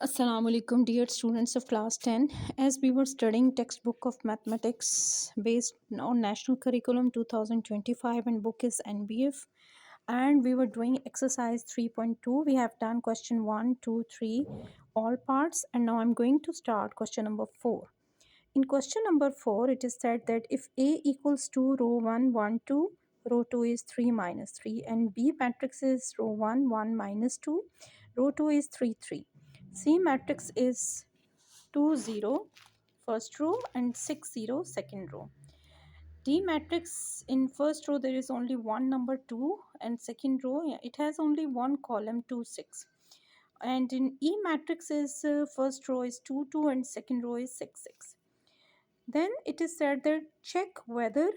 Assalamu alaikum, dear students of class 10. As we were studying textbook of mathematics based on national curriculum 2025 and book is NBF, and we were doing exercise 3.2. We have done question 1, 2, 3, all parts, and now I'm going to start question number 4. In question number 4, it is said that if A equals to row 1, 1, 2, row 2 is 3 minus 3, and B matrix is row 1, 1 minus 2, row 2 is 3, 3. C matrix is 2, 0, first row, and 6, 0, second row. D matrix, in first row there is only one number 2, and second row it has only one column 2, 6. And in E matrix is first row is 2, 2, and second row is 6, 6. Then it is said that check whether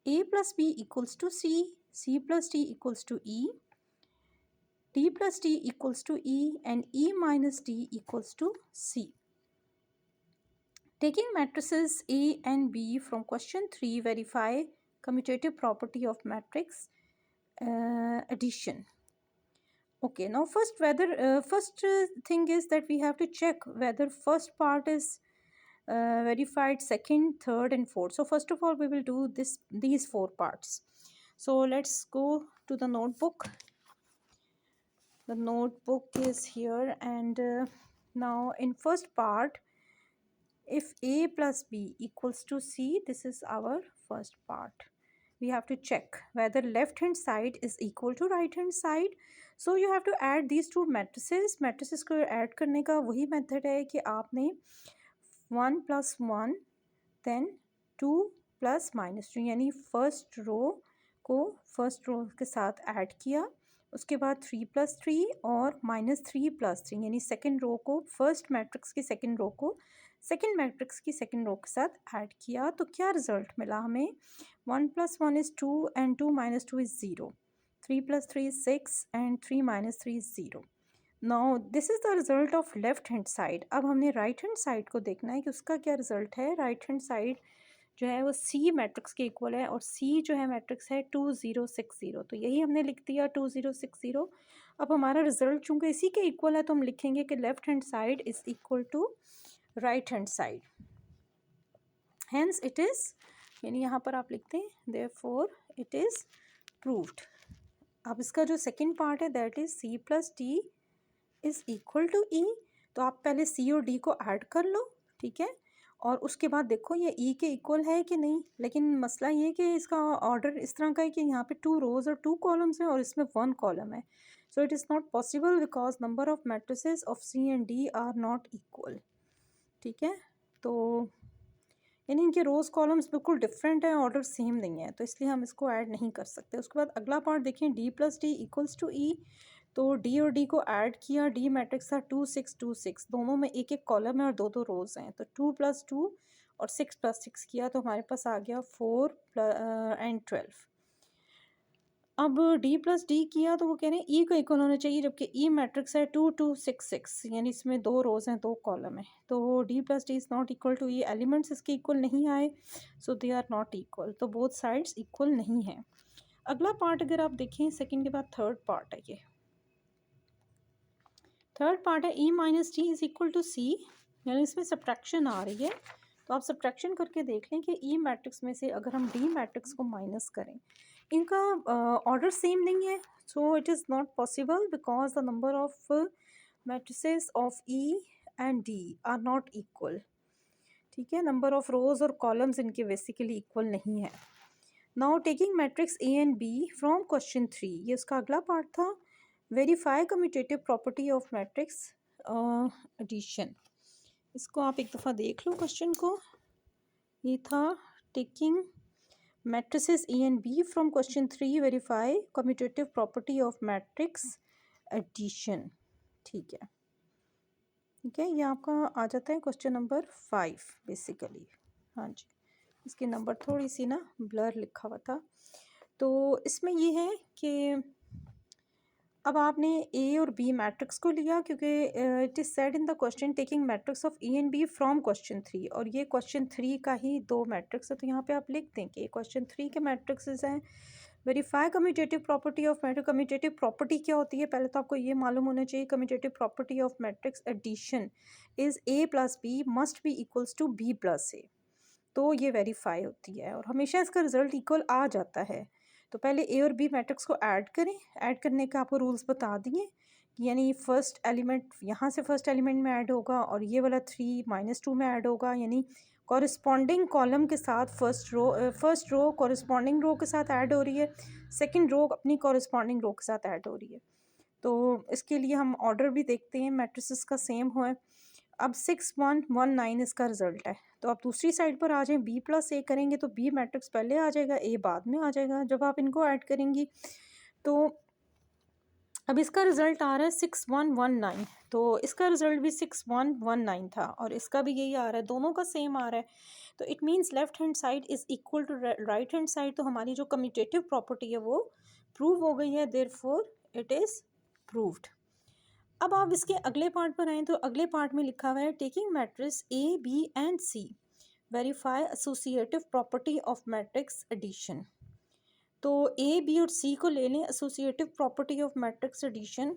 A plus B equals to C, C plus D equals to E, D plus D equals to E, and E minus D equals to C. Taking matrices A and B from question 3, verify commutative property of matrix addition. Okay, now first thing is that we have to check whether first part is verified, second, third, and fourth. So first of all, we will do these four parts. So let's go to the notebook. The notebook is here, and now in first part, if A plus B equals to C, this is our first part. We have to check whether left hand side is equal to right hand side. So you have to add these two matrices. Matrices को add करने का वही method है कि आपने 1 plus 1 then 2 plus minus 2 यानी first row को first row के साथ ऐड किया, उसके बाद 3 plus 3 और -3 plus 3 यानी सेकेंड रो को फर्स्ट मैट्रिक्स की सेकेंड रो को सेकेंड मैट्रिक्स की सेकेंड रो के साथ ऐड किया, तो क्या रिजल्ट मिला हमें? 1 plus 1 is 2 and 2 minus 2 is 0. 3 plus 3 is 6 and 3 minus 3 is 0. Now this is the result of left hand side. अब हमने राइट हैंड साइड को देखना है कि उसका क्या रिज़ल्ट है. राइट हैंड साइड जो है वो सी मैट्रिक्स के इक्वल है, और सी जो है मैट्रिक्स है 2060. तो यही हमने लिख दिया 2060. अब हमारा रिज़ल्ट चूँकि इसी के इक्वल है तो हम लिखेंगे कि left hand side is equal to right hand side. Hence it is, यानी यहाँ पर आप लिखते हैं देयरफॉर इट इज़ प्रूव्ड. अब इसका जो सेकेंड पार्ट है that is C plus D is equal to E. तो आप पहले सी और डी को ऐड कर लो, ठीक है, और उसके बाद देखो ये ई के इक्वल है कि नहीं. लेकिन मसला ये कि इसका ऑर्डर इस तरह का है कि यहाँ पे 2 रोज़ और 2 कॉलम्स हैं और इसमें 1 कॉलम है. So it is not possible because number of matrices of C and D are not equal. ठीक है, तो यानी इनके रोज़ कॉलम्स बिल्कुल डिफरेंट है, ऑर्डर सेम नहीं है, तो इसलिए हम इसको ऐड नहीं कर सकते. उसके बाद अगला पार्ट देखें, D plus D equals to E. तो डी और डी को ऐड किया. डी मैट्रिक्स था 2 6 2 6, दोनों में एक एक कॉलम है और दो दो रोज़ हैं. तो 2 plus 2 और 6 plus 6 किया तो हमारे पास आ गया 4 and 12. अब डी प्लस डी किया तो वो कह रहे हैं ई को इक्वल होना चाहिए, जबकि ई मैट्रिक्स है 2 2 6 6, यानी इसमें 2 रोज़ हैं 2 कॉलम है. तो D plus D is not equal to E. Elements इसके इक्वल नहीं आए, so they are not equal. तो बोथ साइड्स इक्वल नहीं हैं. अगला पार्ट अगर आप देखें, सेकेंड के बाद थर्ड पार्ट है. ये थर्ड पार्ट है E minus D is equal to C, यानी इसमें सब्ट्रैक्शन आ रही है. तो आप सब्ट्रैक्शन करके देख लें कि ई मैट्रिक्स में से अगर हम डी मैट्रिक्स को माइनस करें, इनका ऑर्डर सेम नहीं है. So it is not possible because the number of matrices of E and D are not equal. ठीक है, नंबर ऑफ रोज़ और कॉलम्स इनके बेसिकली इक्वल नहीं है. Now taking matrix A and B from question 3, ये उसका अगला part था. Verify commutative property of matrix addition. इसको आप एक दफ़ा देख लो क्वेश्चन को. ये था taking matrices A and B from question 3, verify commutative property of matrix addition. ठीक है, ठीक है, ये आपका आ जाता है क्वेश्चन नंबर 5 बेसिकली. हाँ जी, इसके नंबर थोड़ी सी ना ब्लर लिखा हुआ था. तो इसमें ये है कि अब आपने ए और बी मैट्रिक्स को लिया, क्योंकि it is said in the question taking matrix of A and B from question 3, और ये क्वेश्चन 3 का ही 2 मैट्रिक्स है. तो यहाँ पे आप लिख दें कि क्वेश्चन 3 के मैट्रिक्स हैं verify commutative property of matrix. Commutative property क्या होती है, पहले तो आपको ये मालूम होना चाहिए। Commutative property of matrix addition is A plus B must be equals to B plus A. तो ये वेरीफाई होती है और हमेशा इसका रिजल्ट इक्वल आ जाता है। तो पहले ए और बी मैट्रिक्स को ऐड करें। ऐड करने का आपको रूल्स बता दिए, यानी फर्स्ट एलिमेंट यहाँ से फर्स्ट एलिमेंट में ऐड होगा और ये वाला 3 - 2 में ऐड होगा, यानी कॉरस्पॉन्डिंग कॉलम के साथ फर्स्ट रो कॉरस्पॉन्डिंग रो के साथ ऐड हो रही है, सेकंड रो अपनी कॉरस्पॉन्डिंग रो के साथ ऐड हो रही है। तो इसके लिए हम ऑर्डर भी देखते हैं मैट्रिसेस का सेम हो। अब 6 1 1 9 इसका रिजल्ट है। तो आप दूसरी साइड पर आ जाएं, बी प्लस ए करेंगे तो बी मैट्रिक्स पहले आ जाएगा, ए बाद में आ जाएगा जब आप इनको ऐड करेंगी। तो अब इसका रिजल्ट आ रहा है 6 1 1 9। तो इसका रिजल्ट भी 6 1 1 9 था और इसका भी यही आ रहा है, दोनों का सेम आ रहा है। तो it means left hand side is equal to right hand side. तो हमारी जो कम्यूटेटिव प्रॉपर्टी है वो प्रूव हो गई है, देयरफॉर इट इज़ प्रूव्ड। अब आप इसके अगले पार्ट पर आएँ तो अगले पार्ट में लिखा हुआ है taking matrix A B and C verify associative property of matrix addition. तो ए बी और सी को ले लें, associative property of matrix addition.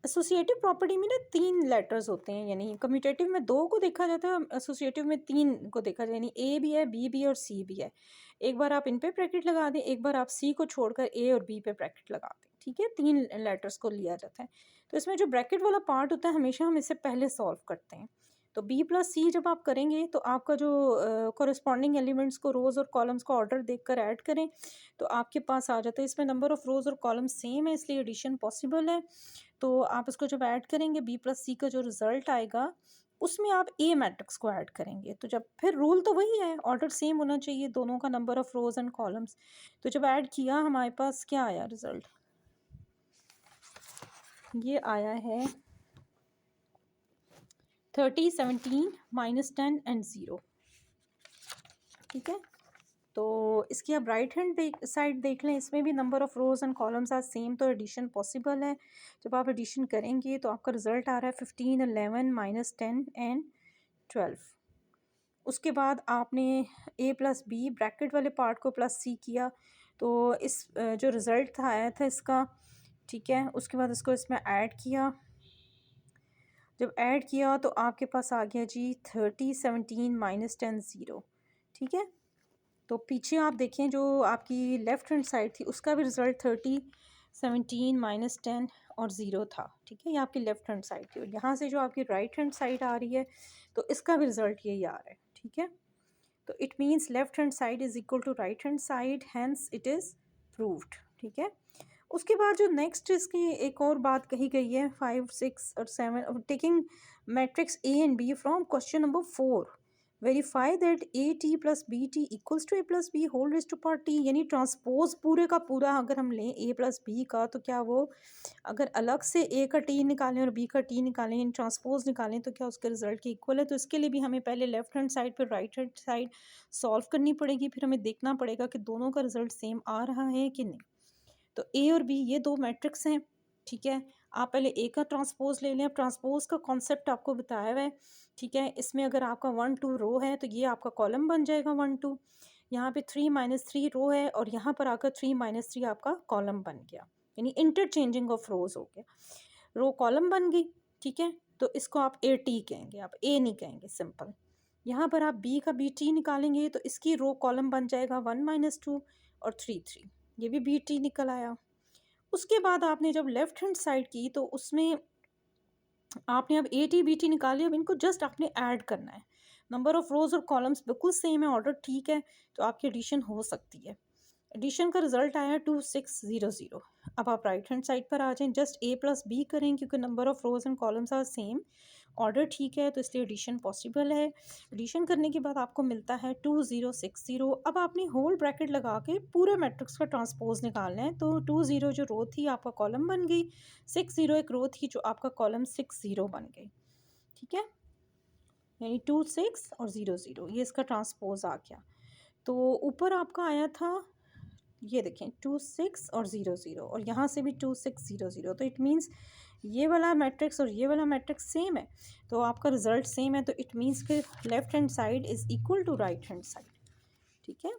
Associative property में ना 3 लेटर्स होते हैं, यानी कम्यूटेटिव में 2 को देखा जाता है, एसोसिएटिव में 3 को देखा जाए, यानी ए भी है, बी भी है और सी भी है। एक बार आप इन पे ब्रैकेट लगा दें, एक बार आप सी को छोड़कर ए और बी पे ब्रैकेट लगा दें, ठीक है। 3 लेटर्स को लिया जाता है। तो इसमें जो ब्रैकेट वाला पार्ट होता है हमेशा हम इससे पहले सॉल्व करते हैं। तो बी प्लस सी जब आप करेंगे तो आपका जो कॉरस्पॉन्डिंग एलिमेंट्स को रोज़ और कॉलम्स को ऑर्डर देखकर ऐड करें तो आपके पास आ जाता है। इसमें नंबर ऑफ़ रोज़ और कॉलम्स सेम है, इसलिए एडिशन पॉसिबल है। तो आप इसको जब ऐड करेंगे बी प्लस सी का जो रिज़ल्ट आएगा उसमें आप ए मैट्रिक्स को ऐड करेंगे। तो जब फिर रूल तो वही है, ऑर्डर सेम होना चाहिए दोनों का, number of rows and columns. तो जब ऐड किया हमारे पास क्या आया रिज़ल्ट, ये आया है 30 17 -10 एंड 0, ठीक है। तो इसकी आप राइट हैंड साइड देख लें, इसमें भी number of rows and columns are same, तो एडिशन पॉसिबल है। जब आप एडिशन करेंगे तो आपका रिज़ल्ट आ रहा है 15 11 -10 एंड 12। उसके बाद आपने ए प्लस बी ब्रैकेट वाले पार्ट को प्लस सी किया, तो इस जो रिज़ल्ट था आया था इसका, ठीक है। उसके बाद इसको इसमें ऐड किया, जब ऐड किया तो आपके पास आ गया जी 30 17 -10 0, ठीक है। तो पीछे आप देखें जो आपकी लेफ़्ट हैंड साइड थी उसका भी रिज़ल्ट 30 17 -10 और 0 था, ठीक है। ये आपकी लेफ़्ट हैंड साइड थी और यहाँ से जो आपकी राइट हैंड साइड आ रही है तो इसका भी रिज़ल्ट यही आ रहा है, ठीक है। तो it means left hand side is equal to right hand side, hence it is proved, ठीक है। उसके बाद जो नेक्स्ट इसकी एक और बात कही गई है 5 6 और 7, taking matrix A and B from question number 4 verify that A T plus B T equals to A plus B whole raised to power T. यानी ट्रांसपोज पूरे का पूरा अगर हम लें ए प्लस बी का, तो क्या वो अगर अलग से ए का टी निकालें और बी का टी निकालें, इन ट्रांसपोज निकालें, तो क्या उसके रिजल्ट के इक्वल है। तो इसके लिए भी हमें पहले लेफ्ट हैंड साइड पर राइट हैंड साइड सॉल्व करनी पड़ेगी, फिर हमें देखना पड़ेगा कि दोनों का रिजल्ट सेम आ रहा है कि नहीं। तो ए और बी ये 2 मैट्रिक्स हैं, ठीक है। आप पहले ए का ट्रांसपोज ले लें। अब ट्रांसपोज का कॉन्सेप्ट आपको बताया हुआ है, ठीक है। इसमें अगर आपका 1 2 रो है तो ये आपका कॉलम बन जाएगा 1 2। यहाँ पे 3 -3 रो है और यहाँ पर आकर 3 -3 आपका कॉलम बन गया, यानी इंटरचेंजिंग ऑफ रोज हो गया, रो कॉलम बन गई, ठीक है। तो इसको आप ए टी कहेंगे, आप ए नहीं कहेंगे, सिंपल। यहाँ पर आप बी का बी टी निकालेंगे तो इसकी रो कॉलम बन जाएगा 1 -2 और 3 3, ये भी बी टी निकल आया। उसके बाद आपने जब लेफ्ट हैंड साइड की तो उसमें आपने अब ए टी बी टी निकाली, अब इनको जस्ट आपने ऐड करना है। नंबर ऑफ रोज और कॉलम्स बिल्कुल सेम है, ऑर्डर ठीक है, तो आपकी एडिशन हो सकती है। एडिशन का रिजल्ट आया 2 6 0 0। अब आप राइट हैंड साइड पर आ जाएं, जस्ट ए प्लस बी करें क्योंकि number of rows and columns are same, order ठीक है, तो इसलिए एडिशन पॉसिबल है। एडिशन करने के बाद आपको मिलता है 2 0 6 0। अब आपने होल ब्रैकेट लगा के पूरे मैट्रिक्स का ट्रांसपोज निकालना है। तो 2 0 जो रो थी आपका कॉलम बन गई, 6 0 एक रो थी जो आपका कॉलम 6 0 बन गई, ठीक है। यानी 2 6 और 0 0 ये इसका ट्रांसपोज आ गया। तो ऊपर आपका आया था, ये देखें 2 6 और 0 0 और यहाँ से भी 2 6 0 0। तो इट मीन्स ये वाला मैट्रिक्स और ये वाला मैट्रिक्स सेम है, तो आपका रिजल्ट सेम है। तो इट मीन्स कि left hand side is equal to right hand side, ठीक है।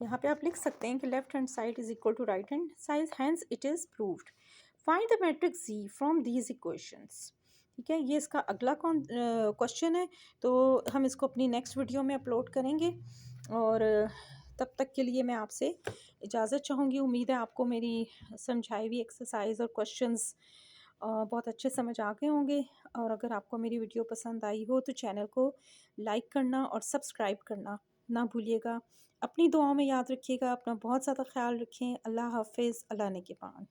यहाँ पे आप लिख सकते हैं कि left hand side is equal to right hand side, hence it is proved. Find the matrix G from these equations. ठीक है, ये इसका अगला क्वेश्चन है, तो हम इसको अपनी नेक्स्ट वीडियो में अपलोड करेंगे। और तब तक के लिए मैं आपसे इजाज़त चाहूँगी। उम्मीद है आपको मेरी समझाई हुई एक्सरसाइज और क्वेश्चंस बहुत अच्छे समझ आ गए होंगे। और अगर आपको मेरी वीडियो पसंद आई हो तो चैनल को लाइक करना और सब्सक्राइब करना ना भूलिएगा। अपनी दुआओं में याद रखिएगा, अपना बहुत ज़्यादा ख्याल रखें। अल्लाह हाफिज़, अल्लाह निगहबान।